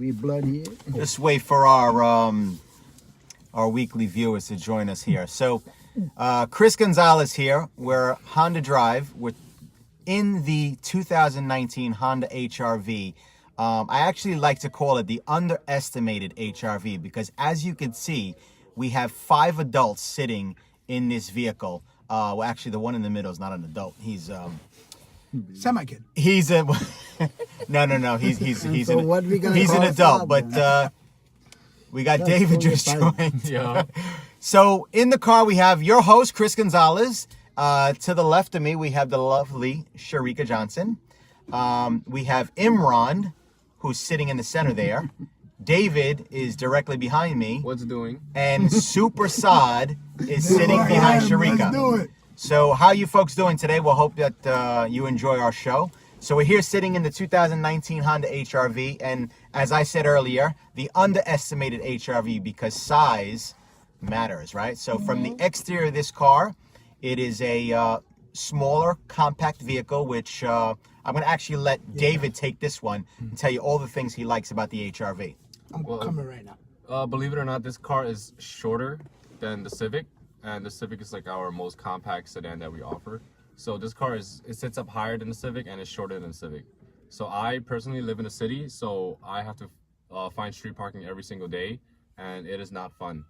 We blood here. Just wait for our weekly viewers to join us here. So, Chris Gonzalez here. We're Honda Drive. We're in the 2019 Honda HR-V. I actually like to call it the underestimated HR-V because, as you can see, we have 5 adults sitting in this vehicle. Well, actually, the one in the middle is not an adult. He's semi-kid. He's a no. He's So an, what we gonna he's an call adult, Saab but then? we got That's David totally just fine. joined. Yeah. So in the car we have your host Chris Gonzalez. To the left of me we have the lovely Sharika Johnson. We have Imran, who's sitting in the center there. David is directly behind me. What's doing? And Super Saad is sitting behind Sharika. Let's do it. So how you folks doing today? We'll hope that you enjoy our show. So we're here sitting in the 2019 Honda HR-V, and as I said earlier, the underestimated HR-V because size matters, right? So from the exterior of this car, it is a smaller, compact vehicle, which I'm going to actually let David take this one and tell you all the things he likes about the HR-V. I'm coming right now. Believe it or not, this car is shorter than the Civic, and the Civic is like our most compact sedan that we offer. So this car it sits up higher than the Civic and it's shorter than the Civic. So I personally live in a city, so I have to find street parking every single day, and it is not fun.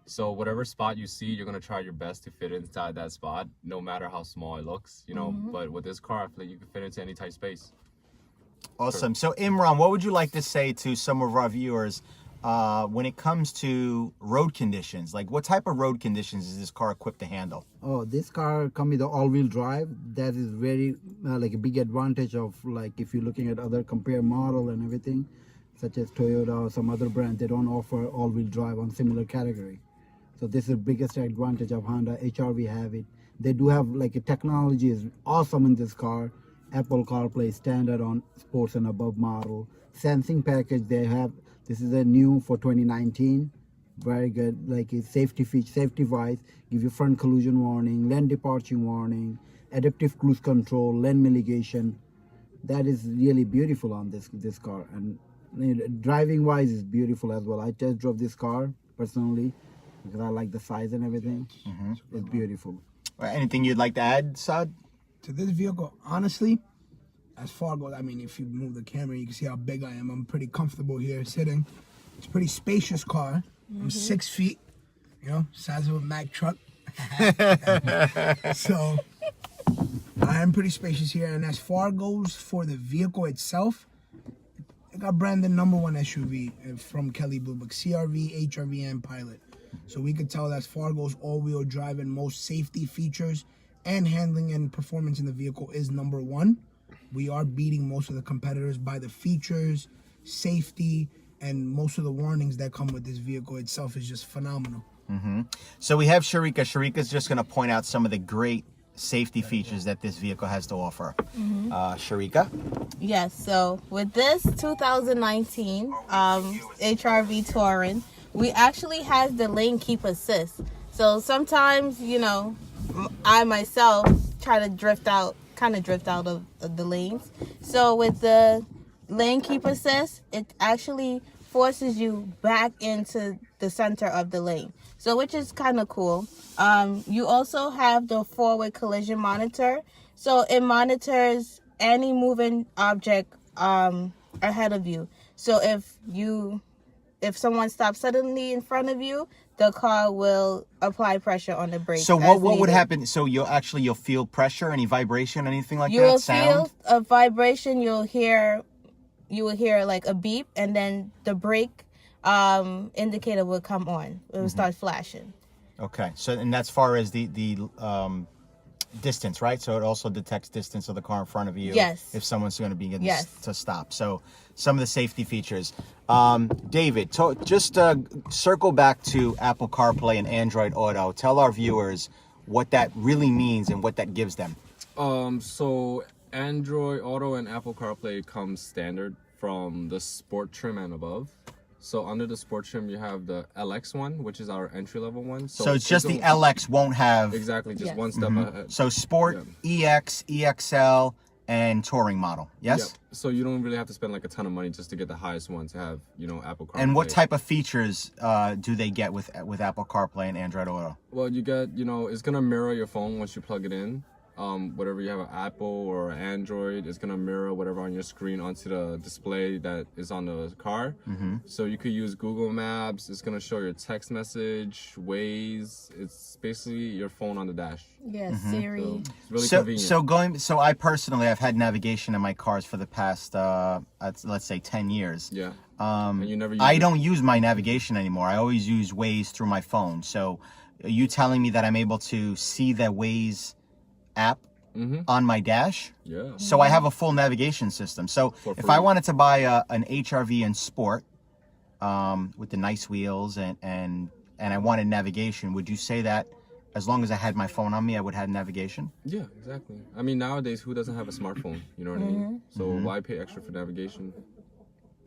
So whatever spot you see, you're gonna try your best to fit inside that spot, no matter how small it looks, you know. But with this car, I feel like you can fit into any tight space. Awesome. So Imran, what would you like to say to some of our viewers when it comes to road conditions? Like, what type of road conditions is this car equipped to handle? Oh, this car come with the all-wheel drive. That is very like a big advantage of, like, if you're looking at other compare model and everything, such as Toyota or some other brand, they don't offer all-wheel drive on similar category. So this is the biggest advantage of Honda HR-V have it. They do have, like, a technology is awesome in this car. Apple CarPlay standard on sports and above model. Sensing package they have. This is a new for 2019. Very good. Like a safety feature, safety wise, give you front collision warning, lane departure warning, adaptive cruise control, lane mitigation. That is really beautiful on this car. And driving wise is beautiful as well. I test drove this car personally because I like the size and everything. It's beautiful. Anything you'd like to add, Saad? To this vehicle, honestly, as far goes, I mean, if you move the camera, you can see how big I am. I'm pretty comfortable here sitting. It's a pretty spacious car. I'm 6 feet, you know, size of a Mack truck. So I am pretty spacious here. And as far goes for the vehicle itself, it got branded #1 SUV from Kelly Blue Book, CR-V, HR-V, and Pilot. So we could tell that as far goes all-wheel drive and most safety features and handling and performance in the vehicle is #1. We are beating most of the competitors by the features, safety, and most of the warnings that come with this vehicle itself is just phenomenal. So we have Sharika. Sharika's just going to point out some of the great safety features that this vehicle has to offer. Sharika? Yes, so with this 2019 HR-V Touring, we actually has the lane keep assist. So sometimes, you know, I myself try to drift out of the lanes. So with the lane keep assist, it actually forces you back into the center of the lane. So which is kind of cool. You also have the forward collision monitor. So it monitors any moving object ahead of you. So if someone stops suddenly in front of you, the car will apply pressure on the brakes. So what would happen? So you'll feel pressure, any vibration, anything like that? You will Sound? feel a vibration. You will hear like a beep, and then the brake indicator will come on. It will start flashing. Okay. So and that's far as the distance, right? So it also detects distance of the car in front of you. Yes. If someone's going to be getting Yes. to stop. So some of the safety features. David, just circle back to Apple CarPlay and Android Auto. Tell our viewers what that really means and what that gives them. So Android Auto and Apple CarPlay comes standard from the Sport trim and above. So under the Sport trim, you have the LX one, which is our entry-level one. So it's just the LX won't have... Exactly, just Yes. one step ahead. So Sport, EX, EXL, and touring model. Yes. Yep. So you don't really have to spend like a ton of money just to get the highest one to have, you know, Apple CarPlay. And what type of features do they get with Apple CarPlay and Android Auto? Well, you get, you know, it's gonna mirror your phone once you plug it in. Whatever you have, an Apple or Android, it's gonna mirror whatever on your screen onto the display that is on the car. So you could use Google Maps. It's gonna show your text message, Waze. It's basically your phone on the dash. Yes, Siri. So it's really convenient. So I personally, I've had navigation in my cars for the past, let's say 10 years. Yeah. And you never use I don't use my navigation anymore. I always use Waze through my phone. So are you telling me that I'm able to see the Waze app on my dash? Yeah. So I have a full navigation system. So if I wanted to buy an HRV in Sport with the nice wheels and I wanted navigation, would you say that as long as I had my phone on me, I would have navigation? Yeah, exactly. I mean, nowadays, who doesn't have a smartphone? You know what I mean? So why pay extra for navigation?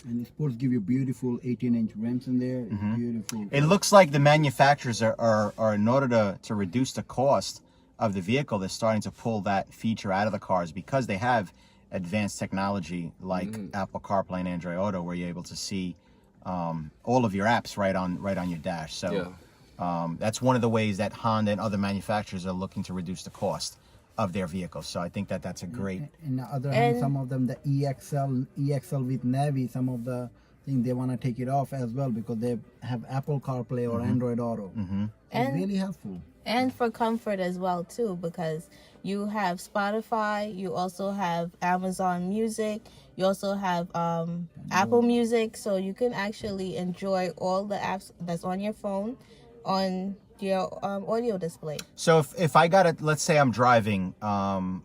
And the sports give you beautiful 18-inch rims in there. Beautiful. It looks like the manufacturers are in order to reduce the cost of the vehicle, they're starting to pull that feature out of the cars because they have advanced technology like Apple CarPlay and Android Auto, where you're able to see all of your apps right on your dash. So that's one of the ways that Honda and other manufacturers are looking to reduce the cost of their vehicles. So I think that that's a great. And the other hand, some of them, the EXL with Navi, some of the things they want to take it off as well because they have Apple CarPlay or Android Auto. It's really helpful. And for comfort as well too, because you have Spotify, you also have Amazon Music, you also have Apple Music, so you can actually enjoy all the apps that's on your phone on your audio display. So if I got it, let's say I'm driving and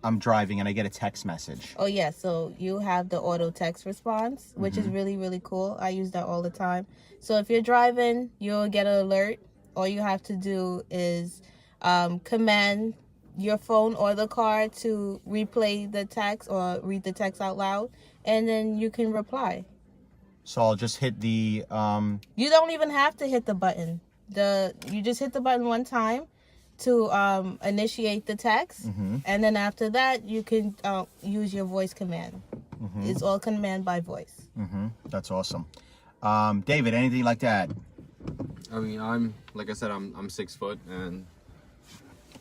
I get a text message. Oh yeah, so you have the auto text response, which is really, really cool. I use that all the time. So if you're driving, you'll get an alert. All you have to do is command your phone or the car to replay the text or read the text out loud, and then you can reply. So I'll just hit the... You don't even have to hit the button. You just hit the button one time to initiate the text, and then after that, you can use your voice command. It's all command by voice. That's awesome. David, anything you'd like to add? I mean, like I said, I'm 6 foot, and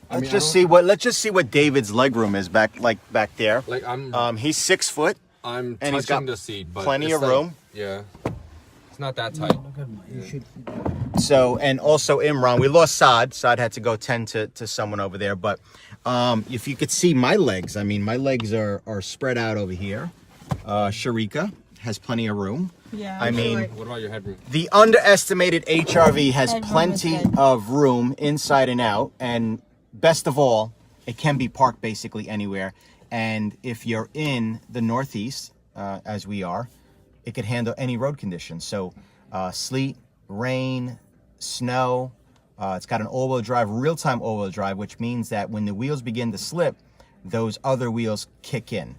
Let's just see what David's legroom is back there. Like he's 6 foot. I'm and he's touching got the seat, but plenty it's of room. Yeah, it's not that tight. You should. So, and also Imran, we lost Saad. Saad had to go tend to someone over there. But if you could see my legs, I mean, my legs are spread out over here. Sharika has plenty of room. Yeah. I mean, What about your headroom? the underestimated HRV has Headroom is plenty good. of room inside and out. And best of all, it can be parked basically anywhere. And if you're in the Northeast, as we are, it could handle any road conditions. So sleet, rain, snow. It's got an all-wheel drive, real-time all-wheel drive, which means that when the wheels begin to slip, those other wheels kick in.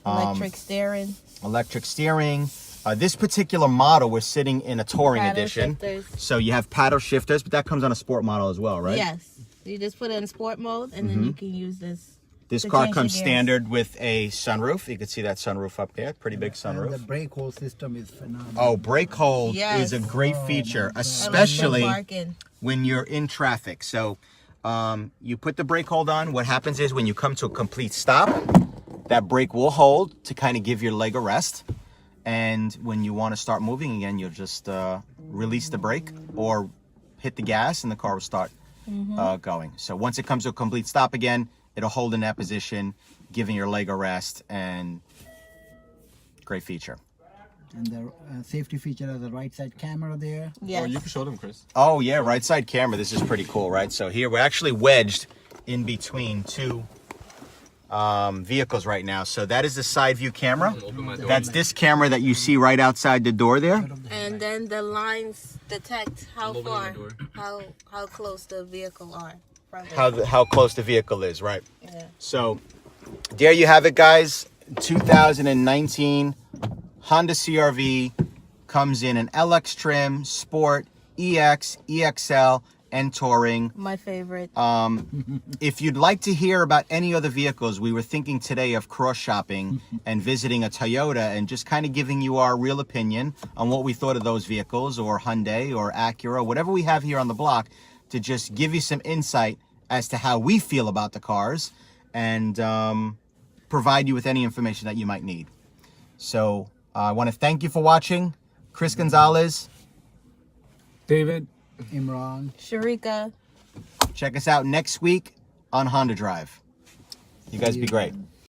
Electric steering. Electric steering. This particular model, we're sitting in a touring Paddle edition. shifters. So you have paddle shifters, but that comes on a sport model as well, right? Yes. You just put it in sport mode, and then you can use this. This to car change comes the gears. standard with a sunroof. You can see that sunroof up there. Pretty big And sunroof. the brake hold system is phenomenal. Oh, brake hold Yes. is a great feature, I like the especially parking. when you're in traffic. So you put the brake hold on. What happens is when you come to a complete stop, that brake will hold to kind of give your leg a rest. And when you want to start moving again, you'll just release the brake or hit the gas and the car will start going. So once it comes to a complete stop again, it'll hold in that position, giving your leg a rest, and great feature. And the safety feature has a right side camera there. Yes. Oh, you can show them, Chris. Oh yeah, right side camera. This is pretty cool, right? So here we're actually wedged in between two vehicles right now. So that is the side view camera. Open my door. That's this camera that you see right outside the door there. And then the lines detect how opening far, the door. how close the vehicle are. from it. How close the vehicle is, right? Yeah. So there you have it, guys. 2019 Honda CR-V comes in an LX trim, Sport, EX, EXL, and touring. My favorite. If you'd like to hear about any other vehicles, we were thinking today of cross-shopping and visiting a Toyota and just kind of giving you our real opinion on what we thought of those vehicles, or Hyundai or Acura, whatever we have here on the block, to just give you some insight as to how we feel about the cars and provide you with any information that you might need. So I want to thank you for watching. Chris Gonzalez. David. Imran. Sharika. Check us out next week on Honda Drive. You guys be great.